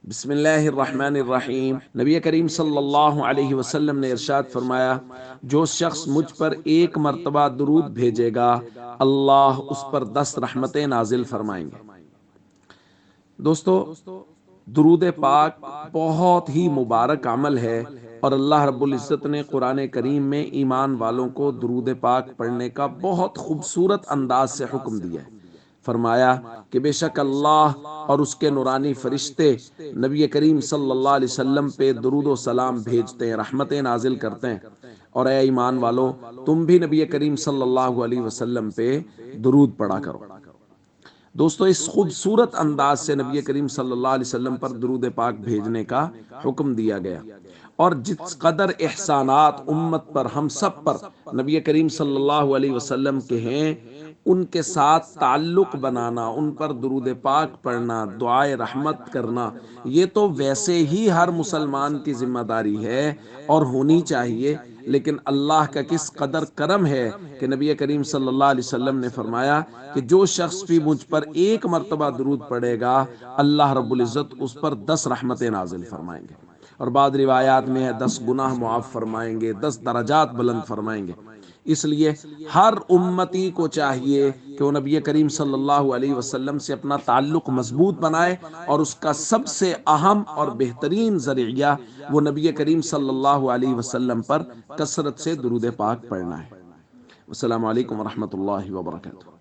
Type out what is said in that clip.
بسم اللہ الرحمن الرحیم۔ نبی کریم صلی اللہ علیہ وسلم نے ارشاد فرمایا، جو شخص مجھ پر ایک مرتبہ درود بھیجے گا اللہ اس پر 10 رحمتیں نازل فرمائیں گے۔ دوستو، درود پاک بہت ہی مبارک عمل ہے، اور اللہ رب العزت نے قرآن کریم میں ایمان والوں کو درود پاک پڑھنے کا بہت خوبصورت انداز سے حکم دیا ہے۔ فرمایا کہ بے شک اللہ اور اس کے نورانی فرشتے نبی کریم صلی اللہ علیہ وسلم پہ درود و سلام بھیجتے ہیں، رحمتیں نازل کرتے ہیں، اور اے ایمان والو تم بھی نبی کریم صلی اللہ علیہ وسلم پہ درود پڑھا کرو۔ دوستو، اس خوبصورت انداز سے نبی کریم صلی اللہ علیہ وسلم پر درود پاک بھیجنے کا حکم دیا گیا، اور جس قدر احسانات امت پر، ہم سب پر نبی کریم صلی اللہ علیہ وسلم کے ہیں، ان کے ساتھ تعلق بنانا، ان پر درود پاک پڑھنا، دعائے رحمت کرنا، یہ تو ویسے ہی ہر مسلمان کی ذمہ داری ہے اور ہونی چاہیے۔ لیکن اللہ کا کس قدر کرم ہے کہ نبی کریم صلی اللہ علیہ وسلم نے فرمایا کہ جو شخص بھی مجھ پر ایک مرتبہ درود پڑھے گا اللہ رب العزت اس پر 10 رحمتیں نازل فرمائیں گے، اور بعض روایات میں ہے 10 گناہ معاف فرمائیں گے، 10 درجات بلند فرمائیں گے۔ اس لیے ہر امتی کو چاہیے کہ وہ نبی کریم صلی اللہ علیہ وسلم سے اپنا تعلق مضبوط بنائے، اور اس کا سب سے اہم اور بہترین ذریعہ وہ نبی کریم صلی اللہ علیہ وسلم پر کثرت سے درود پاک پڑھنا ہے۔ السلام علیکم ورحمۃ اللہ وبرکاتہ۔